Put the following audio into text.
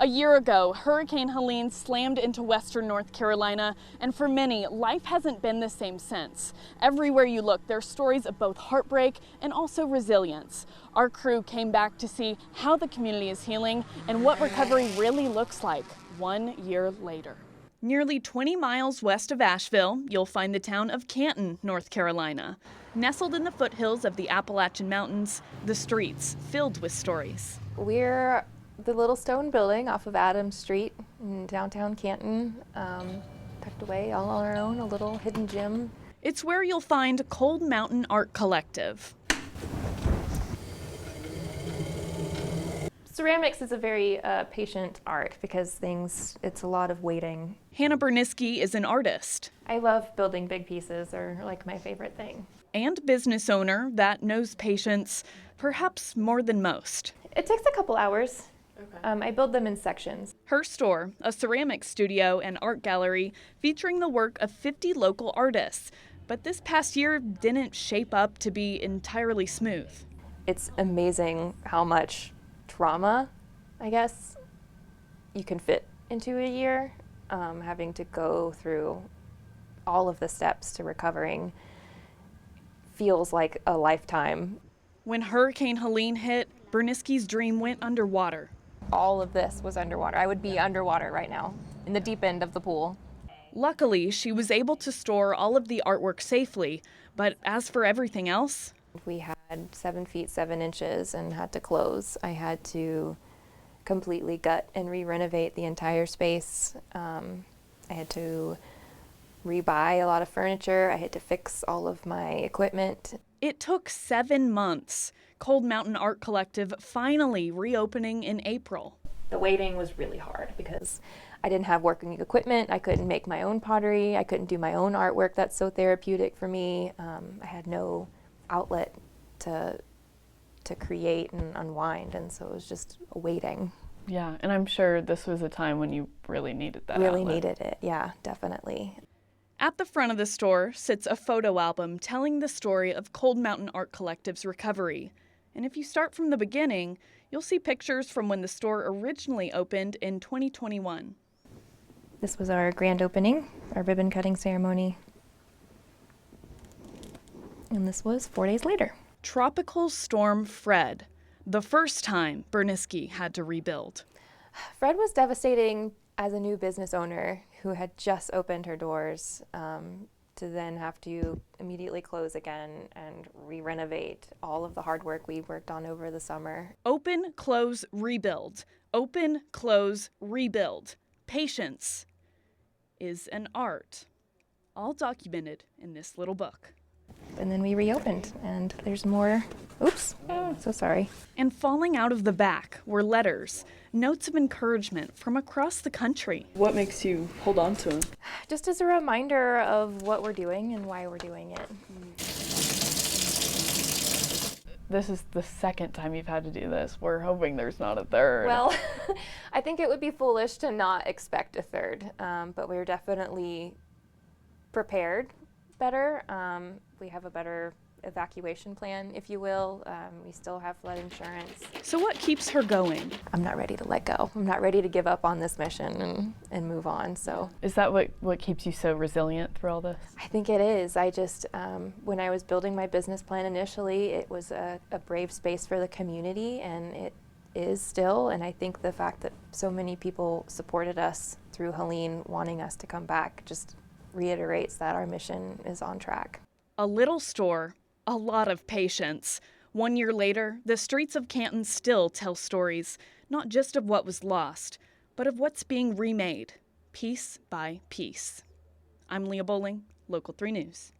A year ago, Hurricane Helene slammed into western North Carolina, and for many, life hasn't been the same since. Everywhere you look, there are stories of both heartbreak and also resilience. Our crew came back to see how the community is healing and what recovery really looks like 1 year later. Nearly 20 miles west of Asheville, you'll find the town of Canton, North Carolina. Nestled in the foothills of the Appalachian Mountains, the streets filled with stories. We're the little stone building off of Adams Street in downtown Canton, tucked away all on our own, a little hidden gem. It's where you'll find Cold Mountain Art Collective. Ceramics is a very patient art because it's a lot of waiting. Hannah Berniski is an artist. I love building big pieces, they're like my favorite thing. And business owner that knows patience perhaps more than most. It takes a couple hours. Okay. I build them in sections. Her store, a ceramics studio and art gallery featuring the work of 50 local artists. But this past year didn't shape up to be entirely smooth. It's amazing how much trauma, I guess, you can fit into a year. Having to go through all of the steps to recovering feels like a lifetime. When Hurricane Helene hit, Berniski's dream went underwater. All of this was underwater. I would be underwater right now, in the deep end of the pool. Luckily, she was able to store all of the artwork safely, but as for everything else, we had 7 feet 7 inches and had to close. I had to completely gut and re-renovate the entire space. I had to rebuy a lot of furniture. I had to fix all of my equipment. It took 7 months. Cold Mountain Art Collective finally reopening in April. The waiting was really hard because I didn't have working equipment. I couldn't make my own pottery. I couldn't do my own artwork. That's so therapeutic for me. I had no outlet to create and unwind, and so it was just waiting. Yeah, and I'm sure this was a time when you really needed that Really outlet. needed it, yeah, definitely. At the front of the store sits a photo album telling the story of Cold Mountain Art Collective's recovery. And if you start from the beginning, you'll see pictures from when the store originally opened in 2021. This was our grand opening, our ribbon cutting ceremony. And this was 4 days later. Tropical Storm Fred, the first time Berniski had to rebuild. Fred was devastating as a new business owner who had just opened her doors, to then have to immediately close again and re-renovate all of the hard work we worked on over the summer. Open, close, rebuild. Open, close, rebuild. Patience is an art, all documented in this little book. And then we reopened, and there's more. Oops, so sorry. And falling out of the back were letters, notes of encouragement from across the country. What makes you hold on to them? Just as a reminder of what we're doing and why we're doing it. This is the second time you've had to do this. We're hoping there's not a third. Well, I think it would be foolish to not expect a third, but we're definitely prepared better. We have a better evacuation plan, if you will. We still have flood insurance. So what keeps her going? I'm not ready to let go. I'm not ready to give up on this mission and move on. So Is that what keeps you so resilient through all this? I think it is. I just, when I was building my business plan initially, it was a brave space for the community, and it is still. And I think the fact that so many people supported us through Helene wanting us to come back just reiterates that our mission is on track. A little store, a lot of patience. 1 year later, the streets of Canton still tell stories, not just of what was lost, but of what's being remade, piece by piece. I'm Leah Bowling, Local 3 News.